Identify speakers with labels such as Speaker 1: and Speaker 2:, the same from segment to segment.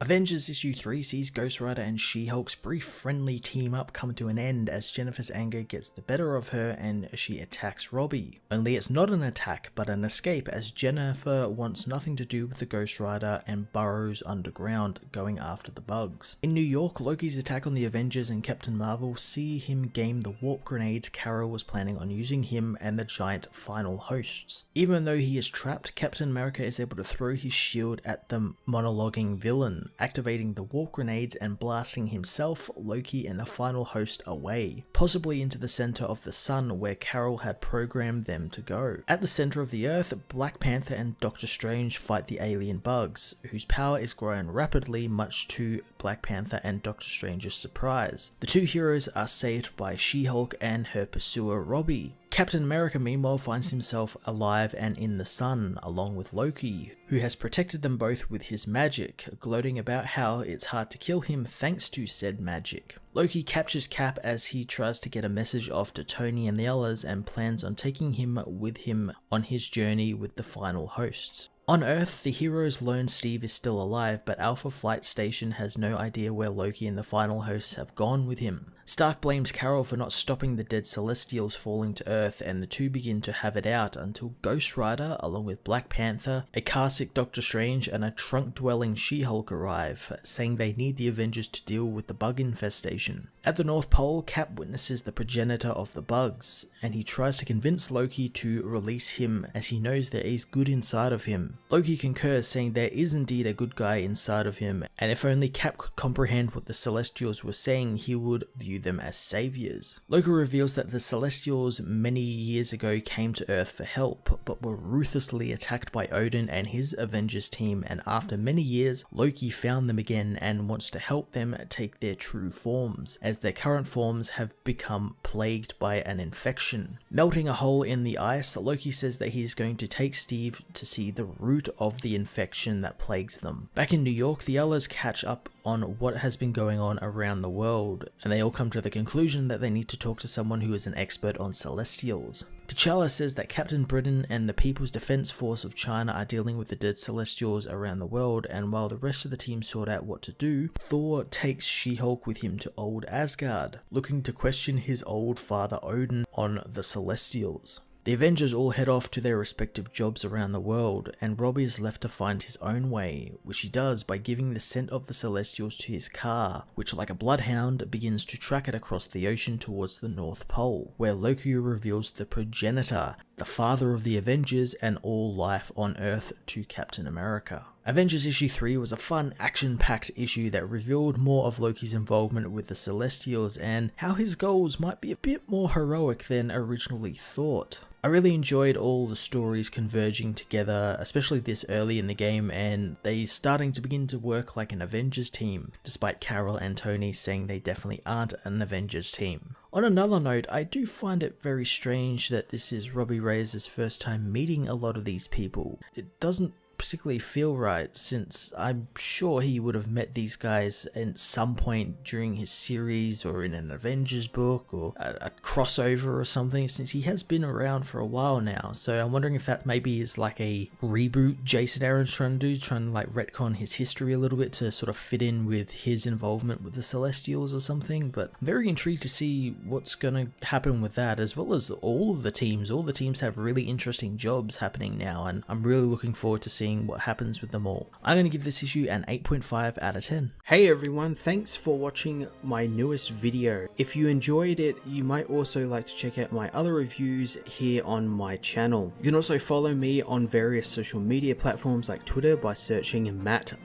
Speaker 1: Avengers issue 3 sees Ghost Rider and She-Hulk's brief friendly team up come to an end as Jennifer's anger gets the better of her and she attacks Robbie. Only it's not an attack but an escape, as Jennifer wants nothing to do with the Ghost Rider and burrows underground, going after the bugs. In New York, Loki's attack on the Avengers and Captain Marvel see him game the warp grenades Carol was planning on using him and the giant final hosts. Even though he is trapped, Captain America is able to throw his shield at the monologuing villain, activating the warp grenades and blasting himself, Loki and the final host away, possibly into the center of the sun where Carol had programmed them to go. At the center of the earth, Black Panther and Doctor Strange fight the alien bugs, whose power is growing rapidly, much to Black Panther and Doctor Strange's surprise. The two heroes are saved by She-Hulk and her pursuer Robbie. Captain America meanwhile finds himself alive and in the sun, along with Loki, who has protected them both with his magic, gloating about how it's hard to kill him thanks to said magic. Loki captures Cap as he tries to get a message off to Tony and the others and plans on taking him with him on his journey with the final hosts. On Earth, the heroes learn Steve is still alive, but Alpha Flight Station has no idea where Loki and the final hosts have gone with him. Stark blames Carol for not stopping the dead Celestials falling to Earth, and the two begin to have it out until Ghost Rider, along with Black Panther, a car-sick Doctor Strange, and a trunk-dwelling She-Hulk arrive, saying they need the Avengers to deal with the bug infestation. At the North Pole, Cap witnesses the progenitor of the bugs, and he tries to convince Loki to release him as he knows there is good inside of him. Loki concurs, saying there is indeed a good guy inside of him, and if only Cap could comprehend what the Celestials were saying, he would view them as saviors. Loki reveals that the Celestials many years ago came to Earth for help, but were ruthlessly attacked by Odin and his Avengers team, and after many years, Loki found them again and wants to help them take their true forms, as their current forms have become plagued by an infection. Melting a hole in the ice, Loki says that he is going to take Steve to see the root of the infection that plagues them. Back in New York, the others catch up on what has been going on around the world, and they all come to the conclusion that they need to talk to someone who is an expert on Celestials. T'Challa says that Captain Britain and the People's Defense Force of China are dealing with the dead Celestials around the world, and while the rest of the team sort out what to do, Thor takes She-Hulk with him to old Asgard, looking to question his old father Odin on the Celestials. The Avengers all head off to their respective jobs around the world, and Robbie is left to find his own way, which he does by giving the scent of the Celestials to his car, which like a bloodhound begins to track it across the ocean towards the North Pole, where Loki reveals the progenitor, the father of the Avengers and all life on Earth, to Captain America. Avengers issue 3 was a fun, action-packed issue that revealed more of Loki's involvement with the Celestials and how his goals might be a bit more heroic than originally thought. I really enjoyed all the stories converging together, especially this early in the game, and they starting to begin to work like an Avengers team, despite Carol and Tony saying they definitely aren't an Avengers team. On another note, I do find it very strange that this is Robbie Reyes' first time meeting a lot of these people. It doesn't particularly feel right, since I'm sure he would have met these guys at some point during his series or in an Avengers book or a crossover or something, since he has been around for a while now. So I'm wondering if that maybe is like a reboot Jason Aaron's trying to like retcon his history a little bit to sort of fit in with his involvement with the Celestials or something. But I'm very intrigued to see what's gonna happen with that, as well as all of the teams. All the teams have really interesting jobs happening now, and I'm really looking forward to seeing what happens with them all. I'm going to give this issue an 8.5 out of 10. Hey everyone, thanks for watching my newest video. If you enjoyed it, you might also like to check out my other reviews here on my channel. You can also follow me on various social media platforms like Twitter by searching Matt_FOS,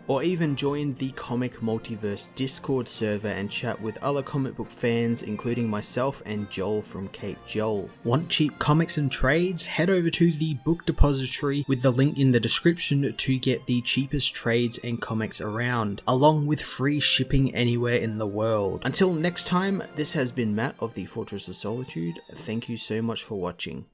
Speaker 1: or even join the Comic Multiverse Discord server and chat with other comic book fans, including myself and Joel from Cape Joel. Want cheap comics and trades? Head over to the Book Depository with the link in the description to get the cheapest trades and comics around, along with free shipping anywhere in the world. Until next time, this has been Matt of the Fortress of Solitude. Thank you so much for watching.